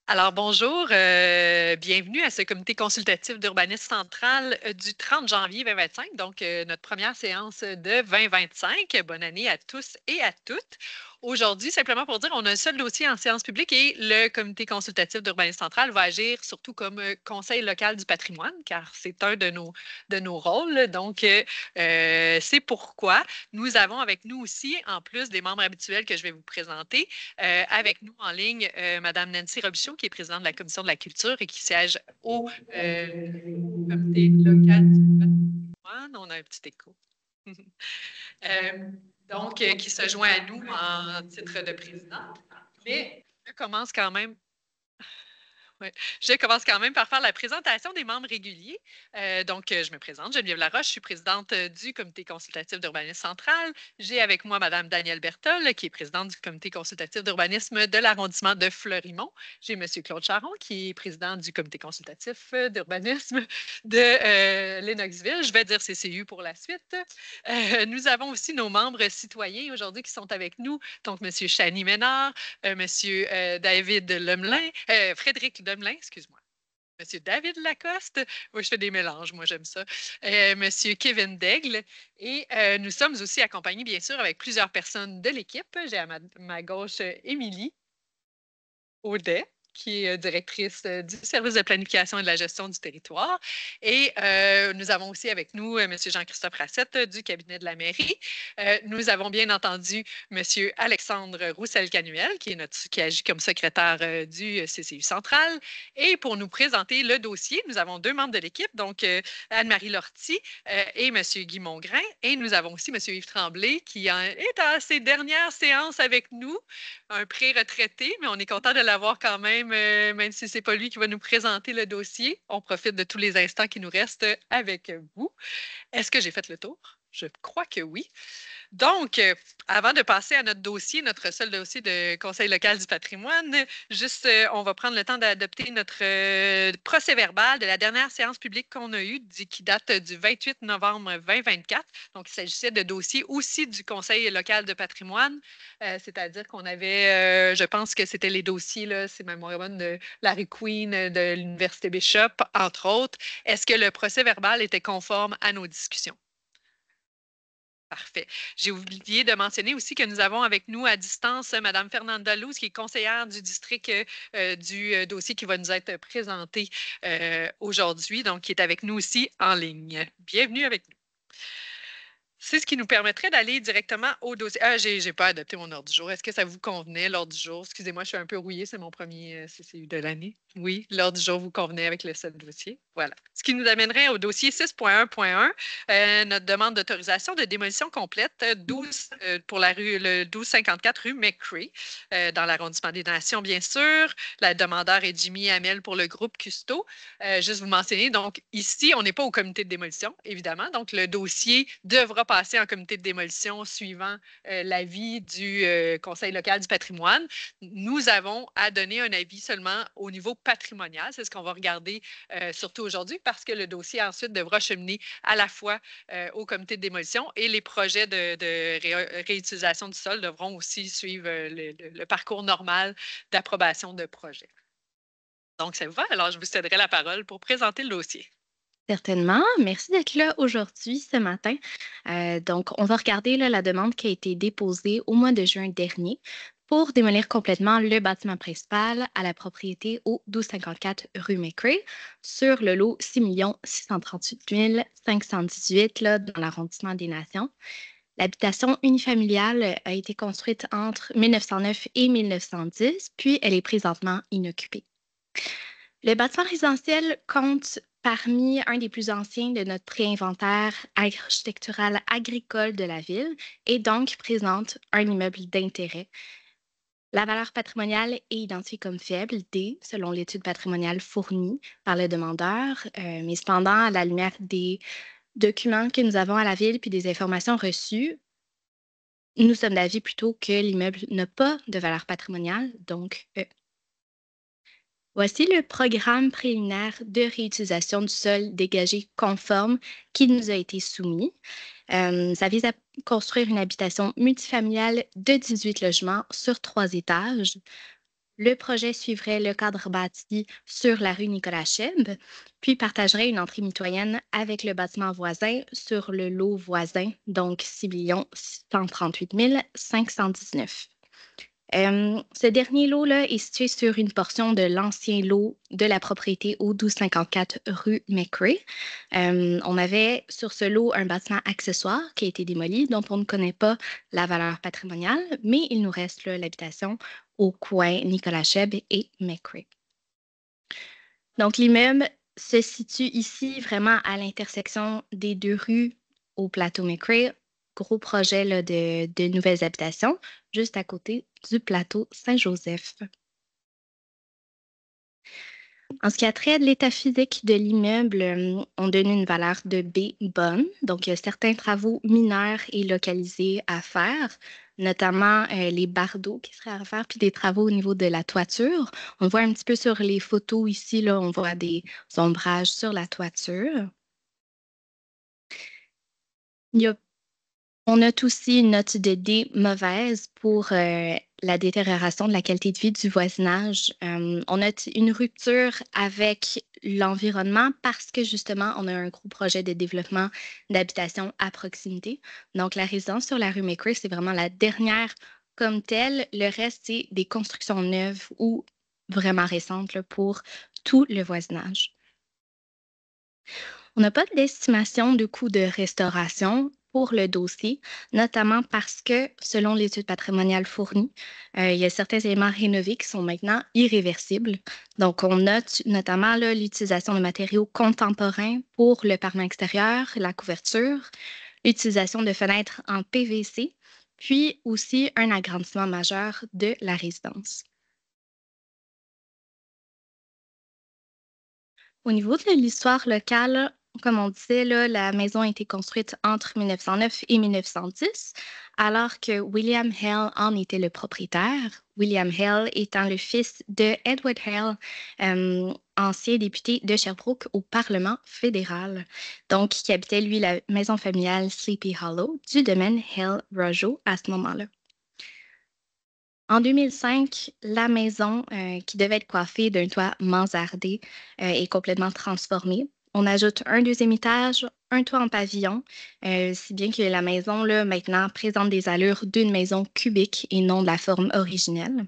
Alors bonjour, bienvenue à ce comité consultatif d'urbanisme central du 30 janvier 2025, donc notre première séance de 2025. Bonne année à tous et à toutes. Aujourd'hui, simplement pour dire, on a un seul dossier en séance publique et le comité consultatif d'urbanisme central va agir surtout comme conseil local du patrimoine, car c'est un de nos rôles. Donc, c'est pourquoi nous avons avec nous aussi, en plus des membres habituels que je vais vous présenter, avec nous en ligne, Mme Nancy Robichaud, qui est présidente de la Commission de la culture et qui siège au comité local du patrimoine. On a un petit écho. Euh, donc, qui se joint à nous en titre de présidente. Mais je commence quand même Ouais. Je commence quand même par faire la présentation des membres réguliers. Je me présente, Geneviève Laroche, je suis présidente du comité consultatif d'urbanisme central. J'ai avec moi Mme Danielle Bertol, qui est présidente du comité consultatif d'urbanisme de l'arrondissement de Fleurimont. J'ai M. Claude Charon, qui est président du comité consultatif d'urbanisme de Lennoxville. Je vais dire CCU pour la suite. Nous avons aussi nos membres citoyens aujourd'hui qui sont avec nous. Donc, M. Chani Ménard, Monsieur David Lemelin, Frédéric Lemelin, excuse-moi. Monsieur David Lacoste, oui, je fais des mélanges, moi j'aime ça. Monsieur Kevin Daigle. Et nous sommes aussi accompagnés, bien sûr, avec plusieurs personnes de l'équipe. J'ai à ma gauche Émilie Audet, qui est directrice du service de planification et de la gestion du territoire. Et nous avons aussi avec nous M. Jean-Christophe Rassette du cabinet de la mairie. Nous avons bien entendu M. Alexandre Roussel-Canuel, qui agit comme secrétaire du CCU central. Et pour nous présenter le dossier, nous avons deux membres de l'équipe, donc Anne-Marie Lortie et M. Guy Mongrain. Et nous avons aussi M. Yves Tremblay, qui est à ses dernières séances avec nous, un pré-retraité, mais on est content de l'avoir quand même si ce n'est pas lui qui va nous présenter le dossier. On profite de tous les instants qui nous restent avec vous. Est-ce que j'ai fait le tour? Je crois que oui. Donc, avant de passer à notre dossier, notre seul dossier de Conseil local du patrimoine, juste, on va prendre le temps d'adopter notre procès-verbal de la dernière séance publique qu'on a eue, qui date du 28 novembre 2024. Donc, il s'agissait de dossiers aussi du Conseil local de patrimoine, c'est-à-dire qu'on avait, je pense que c'était les dossiers, là, c'est ma mémoire bonne, de Larry Queen, de l'Université Bishop, entre autres. Est-ce que le procès-verbal était conforme à nos discussions? Parfait. J'ai oublié de mentionner aussi que nous avons avec nous à distance Mme Fernanda Louz, qui est conseillère du district du dossier qui va nous être présenté aujourd'hui, donc qui est avec nous aussi en ligne. Bienvenue avec nous. C'est ce qui nous permettrait d'aller directement au dossier. Ah, j'ai pas adopté mon ordre du jour. Est-ce que ça vous convenait, l'ordre du jour? Excusez-moi, je suis un peu rouillée, c'est mon premier CCU de l'année. Oui, l'ordre du jour vous convenait avec le seul dossier. Voilà. Ce qui nous amènerait au dossier 6.1.1, notre demande d'autorisation de démolition complète 12, pour le 1254 rue McCrae, dans l'arrondissement des Nations, bien sûr. La demandeur est Jimmy Hamel pour le groupe Custo. Juste vous mentionner, donc ici, on n'est pas au comité de démolition, évidemment. Donc, le dossier devra passer en comité de démolition suivant l'avis du Conseil local du patrimoine. Nous avons à donner un avis seulement au niveau patrimonial. C'est ce qu'on va regarder surtout aujourd'hui parce que le dossier ensuite devra cheminer à la fois au comité de démolition et les projets de réutilisation du sol devront aussi suivre le parcours normal d'approbation de projet. Donc, ça vous va? Alors, je vous céderai la parole pour présenter le dossier. Certainement. Merci d'être là aujourd'hui, ce matin. Donc, on va regarder là, la demande qui a été déposée au mois de juin dernier pour démolir complètement le bâtiment principal à la propriété au 1254 rue McCrae sur le lot 6 638 518 là, dans l'arrondissement des Nations. L'habitation unifamiliale a été construite entre 1909 et 1910, puis elle est présentement inoccupée. Le bâtiment résidentiel compte parmi un des plus anciens de notre préinventaire architectural agricole de la ville et donc présente un immeuble d'intérêt. La valeur patrimoniale est identifiée comme faible, D, selon l'étude patrimoniale fournie par le demandeur, mais cependant, à la lumière des documents que nous avons à la ville puis des informations reçues, nous sommes d'avis plutôt que l'immeuble n'a pas de valeur patrimoniale, donc E. Voici le programme préliminaire de réutilisation du sol dégagé conforme qui nous a été soumis. Ça vise à construire une habitation multifamiliale de 18 logements sur 3 étages. Le projet suivrait le cadre bâti sur la rue Nicolas-Cheb, puis partagerait une entrée mitoyenne avec le bâtiment voisin sur le lot voisin, donc 6 138 519. Ce dernier lot-là est situé sur une portion de l'ancien lot de la propriété au 1254 rue McRae. On avait sur ce lot un bâtiment accessoire qui a été démoli, dont on ne connaît pas la valeur patrimoniale, mais il nous reste l'habitation au coin Nicolas Cheb et McRae. Donc, l'immeuble se situe ici vraiment à l'intersection des deux rues au plateau McRae. Gros projet là, de nouvelles habitations, juste à côté du plateau Saint-Joseph. En ce qui a trait de l'état physique de l'immeuble, on donne une valeur de B bonne. Donc, il y a certains travaux mineurs et localisés à faire, notamment les bardeaux qui seraient à faire, puis des travaux au niveau de la toiture. On voit un petit peu sur les photos ici, là, on voit des ombrages sur la toiture. On note aussi une note de D mauvaise pour la détérioration de la qualité de vie du voisinage. On note une rupture avec l'environnement parce que justement, on a un gros projet de développement d'habitation à proximité. Donc, la résidence sur la rue McRae, c'est vraiment la dernière comme telle. Le reste, c'est des constructions neuves ou vraiment récentes là, pour tout le voisinage. On n'a pas d'estimation de coût de restauration pour le dossier, notamment parce que, selon l'étude patrimoniale fournie, il y a certains éléments rénovés qui sont maintenant irréversibles. Donc, on note notamment l'utilisation de matériaux contemporains pour le parement extérieur, la couverture, l'utilisation de fenêtres en PVC, puis aussi un agrandissement majeur de la résidence. Au niveau de l'histoire locale, comme on disait, là, la maison a été construite entre 1909 et 1910, alors que William Hale en était le propriétaire. William Hale étant le fils de Edward Hale, ancien député de Sherbrooke au Parlement fédéral, donc qui habitait, lui, la maison familiale Sleepy Hollow du domaine Hale-Rogeau à ce moment-là. En 2005, la maison, qui devait être coiffée d'un toit mansardé, est complètement transformée. On ajoute un deuxième étage, un toit en pavillon, si bien que la maison, là, maintenant, présente des allures d'une maison cubique et non de la forme originelle.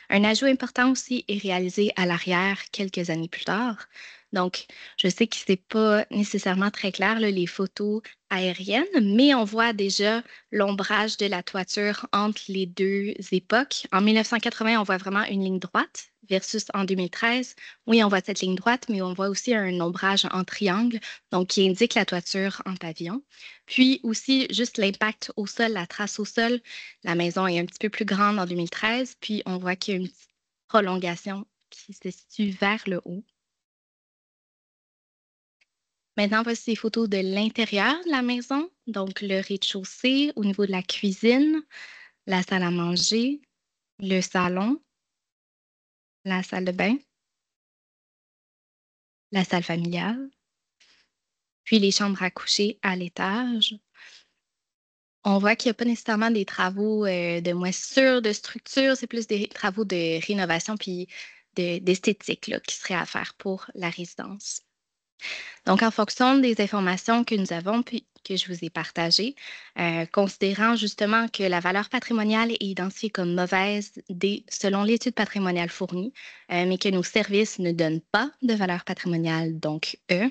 Un ajout important aussi est réalisé à l'arrière quelques années plus tard. Donc, je sais que ce n'est pas nécessairement très clair, là, les photos aériennes, mais on voit déjà l'ombrage de la toiture entre les deux époques. En 1980, on voit vraiment une ligne droite versus en 2013. Oui, on voit cette ligne droite, mais on voit aussi un ombrage en triangle, donc qui indique la toiture en pavillon. Puis aussi, juste l'impact au sol, la trace au sol. La maison est un petit peu plus grande en 2013, puis on voit qu'il y a une petite prolongation qui se situe vers le haut. Maintenant, voici des photos de l'intérieur de la maison, donc le rez-de-chaussée au niveau de la cuisine, la salle à manger, le salon, la salle de bain, la salle familiale, puis les chambres à coucher à l'étage. On voit qu'il n'y a pas nécessairement des travaux de moissure, de structure, c'est plus des travaux de rénovation puis d'esthétique là, qui seraient à faire pour la résidence. Donc, en fonction des informations que nous avons puis que je vous ai partagées, considérant justement que la valeur patrimoniale est identifiée comme mauvaise selon l'étude patrimoniale fournie, mais que nos services ne donnent pas de valeur patrimoniale, donc E,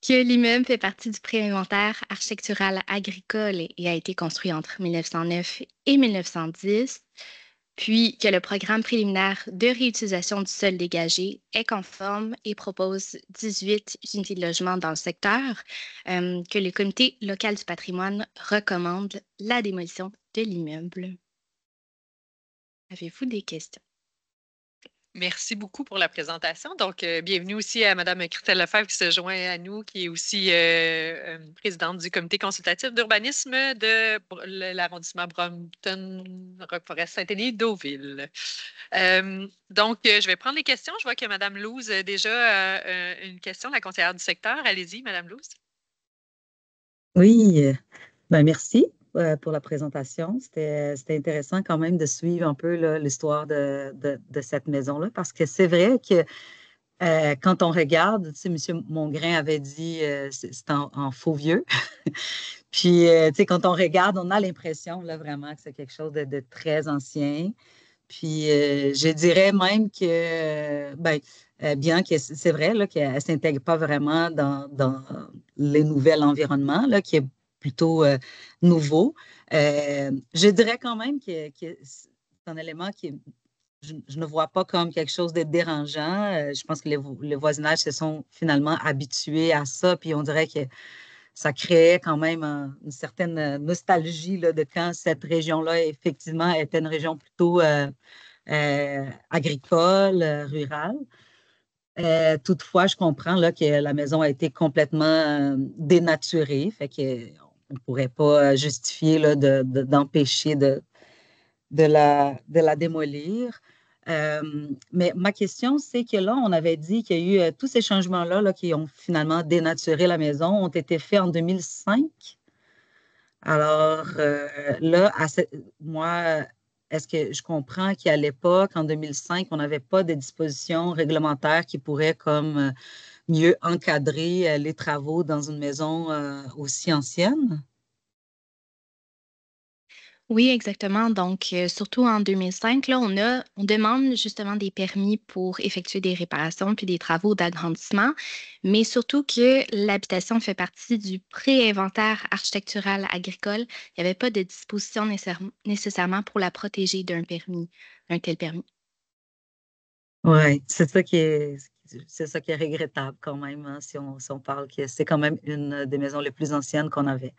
que l'immeuble fait partie du pré-inventaire architectural agricole et a été construit entre 1909 et 1910, puis que le programme préliminaire de réutilisation du sol dégagé est conforme et propose 18 unités de logement dans le secteur, que le comité local du patrimoine recommande la démolition de l'immeuble. Avez-vous des questions? Merci beaucoup pour la présentation. Donc, bienvenue aussi à Mme Christelle Lefebvre qui se joint à nous, qui est aussi présidente du comité consultatif d'urbanisme de l'arrondissement Brompton, Roqueforest, Saint-Élie, Deauville. Donc, je vais prendre les questions. Je vois que Mme Louze a déjà une question, la conseillère du secteur. Allez-y, Mme Louze. Oui, merci. pour la présentation. C'était intéressant quand même de suivre un peu là, l'histoire de cette maison-là, parce que c'est vrai que quand on regarde, tu sais, M. Mongrain avait dit c'est en faux vieux. Puis, tu sais, quand on regarde, on a l'impression là, vraiment que c'est quelque chose de très ancien. Puis, je dirais même que, bien que c'est vrai là, qu'elle ne s'intègre pas vraiment dans le nouvel environnement, là, qui est plutôt nouveau, je dirais quand même que c'est un élément qui je ne vois pas comme quelque chose de dérangeant. Je pense que les voisinages se sont finalement habitués à ça, puis on dirait que ça créait quand même une certaine nostalgie là, de quand cette région-là, effectivement, était une région plutôt agricole, rurale. Toutefois, je comprends là, que la maison a été complètement dénaturée, fait qu'on ne pourrait pas justifier là, d'empêcher de la démolir. Mais ma question, c'est que là, on avait dit qu'il y a eu tous ces changements-là là, qui ont finalement dénaturé la maison, ont été faits en 2005. Alors là, moi, est-ce que je comprends qu'à l'époque, en 2005, on n'avait pas de dispositions réglementaires qui pourraient comme mieux encadrer les travaux dans une maison aussi ancienne? Oui, exactement. Donc, surtout en 2005, là, on demande justement des permis pour effectuer des réparations puis des travaux d'agrandissement, mais surtout que l'habitation fait partie du pré-inventaire architectural agricole. Il n'y avait pas de disposition nécessairement pour la protéger d'un tel permis. Oui, c'est ça qui est regrettable quand même, hein, si on parle que c'est quand même une des maisons les plus anciennes qu'on avait.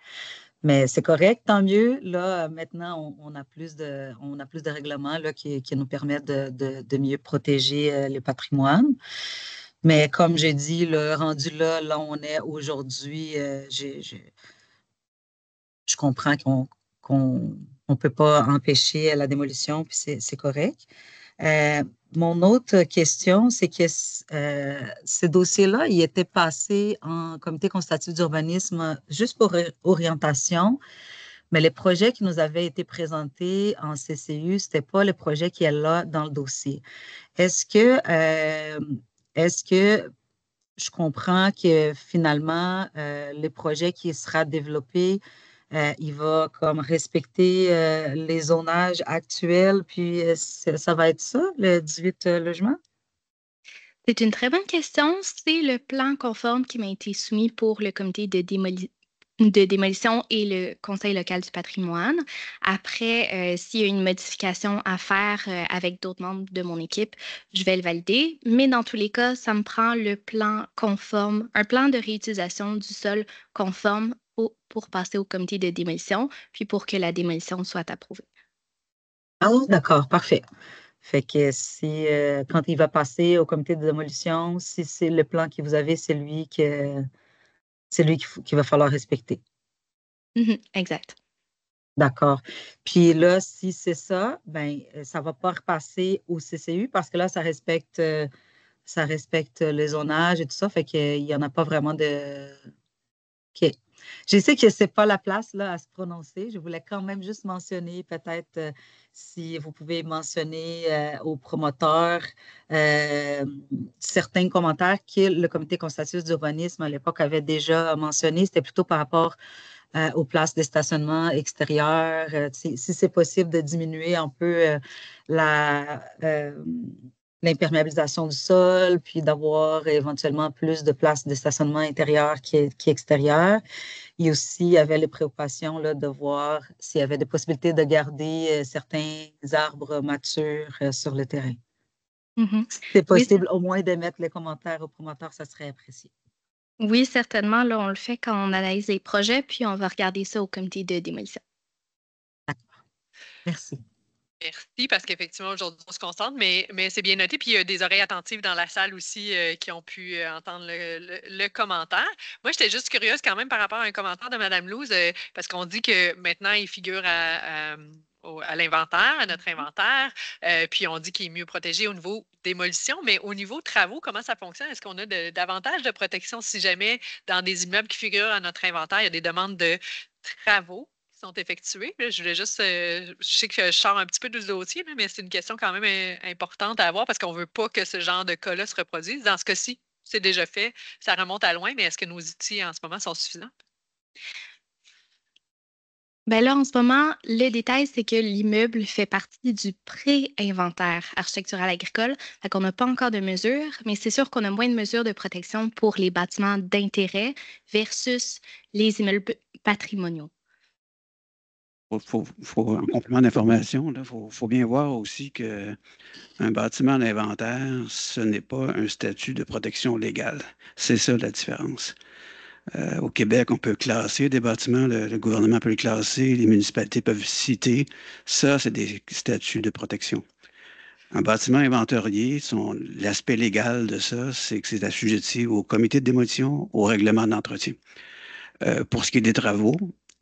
Mais c'est correct, tant mieux. Là, maintenant, on a plus de règlements là, qui nous permettent de mieux protéger les patrimoines. Mais comme j'ai dit, le rendu là où on est aujourd'hui, je comprends qu'on on peut pas empêcher la démolition, puis c'est correct. Euh, Mon autre question, c'est que ce dossier-là, il était passé en comité consultatif d'urbanisme juste pour orientation, mais les projets qui nous avaient été présentés en CCU, ce n'était pas le projet qui est là dans le dossier. Est-ce que, euh, est-ce que je comprends que finalement, le projet qui sera développé, il va comme respecter les zonages actuels, puis ça va être ça, le 18 logements? C'est une très bonne question. C'est le plan conforme qui m'a été soumis pour le comité de démolition et le Conseil local du patrimoine. Après, s'il y a une modification à faire avec d'autres membres de mon équipe, je vais le valider. Mais dans tous les cas, ça me prend le plan conforme, un plan de réutilisation du sol conforme pour passer au comité de démolition, puis pour que la démolition soit approuvée. Ah, d'accord, parfait. Fait que si, quand il va passer au comité de démolition, si c'est le plan que vous avez, c'est lui qu'il va falloir respecter. Mhm, exact. D'accord. Puis là, si c'est ça, ben, ça ne va pas repasser au CCU parce que là, ça respecte le zonage et tout ça. Fait qu'il n'y en a pas vraiment de. OK. Je sais que ce n'est pas la place là, à se prononcer. Je voulais quand même juste mentionner, peut-être, si vous pouvez mentionner aux promoteurs euh, certains commentaires que le comité consultatif d'urbanisme à l'époque avait déjà mentionné. C'était plutôt par rapport aux places de stationnement extérieur, si c'est possible de diminuer un peu l'imperméabilisation du sol, puis d'avoir éventuellement plus de places de stationnement intérieur qui extérieur. Et aussi, il y avait les préoccupations là, de voir s'il y avait des possibilités de garder certains arbres matures sur le terrain. Mhm. Si c'est Oui, possible, au moins de mettre les commentaires aux promoteurs, ça serait apprécié. Oui, certainement. Là, on le fait quand on analyse les projets, puis on va regarder ça au comité de démolition. Merci. Merci, parce qu'effectivement, aujourd'hui, on se concentre, mais c'est bien noté. Puis il y a des oreilles attentives dans la salle aussi qui ont pu entendre le commentaire. Moi, j'étais juste curieuse quand même par rapport à un commentaire de Mme Louz, parce qu'on dit que maintenant, il figure à l'inventaire, à notre inventaire, puis on dit qu'il est mieux protégé au niveau démolition, mais au niveau travaux, comment ça fonctionne? Est-ce qu'on a davantage de protection si jamais dans des immeubles qui figurent à notre inventaire, il y a des demandes de travaux sont effectués. Là, je voulais juste, je sais que je sors un petit peu du dossier, là, mais c'est une question quand même importante à avoir parce qu'on ne veut pas que ce genre de cas-là se reproduise. Dans ce cas-ci, c'est déjà fait, ça remonte à loin, mais est-ce que nos outils en ce moment sont suffisants? Ben là, en ce moment, le détail, c'est que l'immeuble fait partie du pré-inventaire architectural agricole. Fait qu'on n'a pas encore de mesures, mais c'est sûr qu'on a moins de mesures de protection pour les bâtiments d'intérêt versus les immeubles patrimoniaux. En complément d'information, il faut bien voir aussi qu'un bâtiment d'inventaire, ce n'est pas un statut de protection légale. C'est ça la différence. Au Québec, on peut classer des bâtiments, le gouvernement peut les classer, les municipalités peuvent citer. Ça, c'est des statuts de protection. Un bâtiment inventorié, l'aspect légal de ça, c'est que c'est assujetti au comité de démolition, au règlement d'entretien. Pour ce qui est des travaux,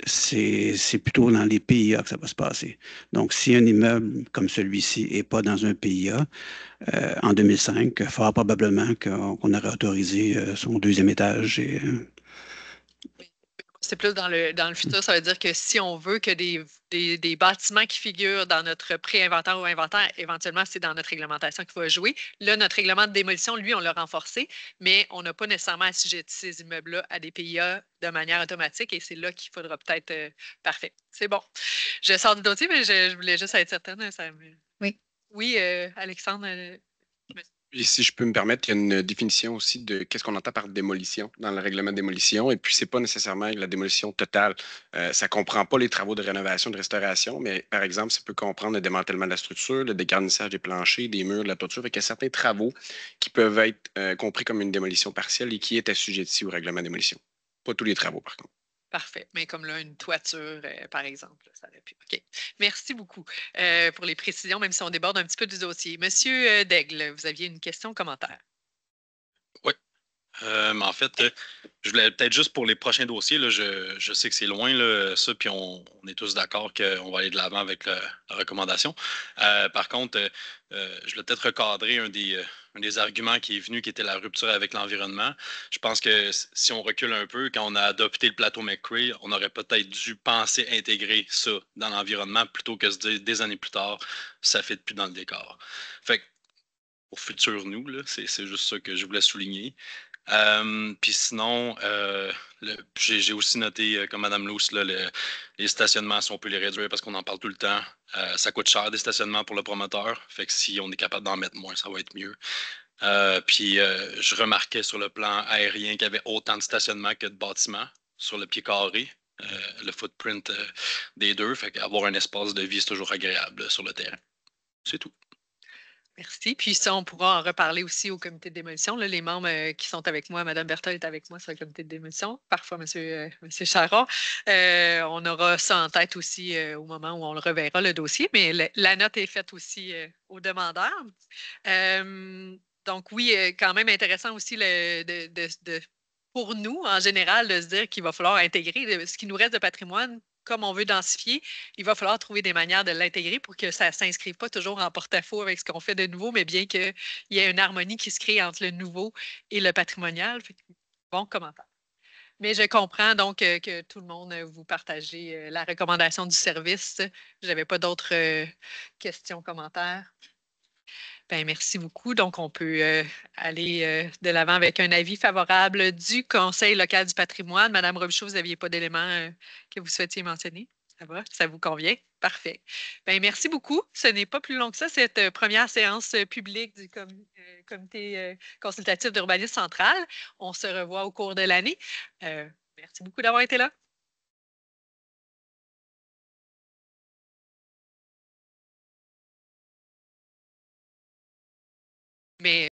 c'est plutôt dans les PIA que ça va se passer. Donc, si un immeuble comme celui-ci n'est pas dans un PIA, en 2005, fort probablement qu'on aurait autorisé son deuxième étage. C'est plus dans le futur, ça veut dire que si on veut que des bâtiments qui figurent dans notre pré-inventaire ou inventaire, éventuellement, c'est dans notre réglementation qu'il va jouer. Là, notre règlement de démolition, lui, on l'a renforcé, mais on n'a pas nécessairement assujetti ces immeubles-là à des PIA de manière automatique et c'est là qu'il faudra peut-être. Parfait. C'est bon. Je sors du dossier, mais je voulais juste être certaine. Oui. Oui, Alexandre. Et si je peux me permettre, il y a une définition aussi de qu'est-ce qu'on entend par démolition dans le règlement de démolition. Et puis, c'est pas nécessairement la démolition totale. Ça comprend pas les travaux de rénovation, de restauration, mais par exemple, ça peut comprendre le démantèlement de la structure, le dégarnissage des planchers, des murs, de la toiture. Fait qu'il y a certains travaux qui peuvent être compris comme une démolition partielle et qui est assujetti au règlement de démolition. Pas tous les travaux, par contre. Parfait. Mais comme là, une toiture, par exemple, ça aurait pu. OK. Merci beaucoup pour les précisions, même si on déborde un petit peu du dossier. Monsieur Daigle, vous aviez une question, commentaire. Oui. Mais en fait, je voulais peut-être juste pour les prochains dossiers, là, je sais que c'est loin, là, ça, puis on est tous d'accord qu'on va aller de l'avant avec la recommandation. Par contre, je voulais peut-être recadrer un des arguments qui est venu, qui était la rupture avec l'environnement. Je pense que si on recule un peu, quand on a adopté le plateau McCrae, on aurait peut-être dû penser intégrer ça dans l'environnement plutôt que se dire des années plus tard, ça ne fait plus dans le décor. Fait que, pour futur nous, là, c'est juste ça que je voulais souligner. Puis sinon, j'ai aussi noté, comme Mme Luce, là, les stationnements, si on peut les réduire parce qu'on en parle tout le temps, ça coûte cher des stationnements pour le promoteur. Fait que si on est capable d'en mettre moins, ça va être mieux. Puis je remarquais sur le plan aérien qu'il y avait autant de stationnements que de bâtiments sur le pied carré. Le footprint des deux. Fait qu'avoir un espace de vie, c'est toujours agréable sur le terrain. C'est tout. Merci. Puis ça, on pourra en reparler aussi au comité de démolition. Là, les membres qui sont avec moi, Mme Berthold est avec moi sur le comité de démolition, parfois Monsieur Charon. On aura ça en tête aussi au moment où on le reverra, le dossier, mais la note est faite aussi aux demandeurs. Donc oui, quand même intéressant aussi pour nous, en général, de se dire qu'il va falloir intégrer ce qui nous reste de patrimoine. Comme on veut densifier, il va falloir trouver des manières de l'intégrer pour que ça ne s'inscrive pas toujours en porte-à-faux avec ce qu'on fait de nouveau, mais bien qu'il y ait une harmonie qui se crée entre le nouveau et le patrimonial. Bon commentaire. Mais je comprends donc que tout le monde, vous partagez la recommandation du service. Je n'avais pas d'autres questions, commentaires. Ben, merci beaucoup. Donc, on peut aller de l'avant avec un avis favorable du Conseil local du patrimoine. Madame Robichaud, vous n'aviez pas d'éléments que vous souhaitiez mentionner? Ça va? Ça vous convient? Parfait. Ben, merci beaucoup. Ce n'est pas plus long que ça, cette première séance publique du comité consultatif d'urbanisme central. On se revoit au cours de l'année. Merci beaucoup d'avoir été là. Mais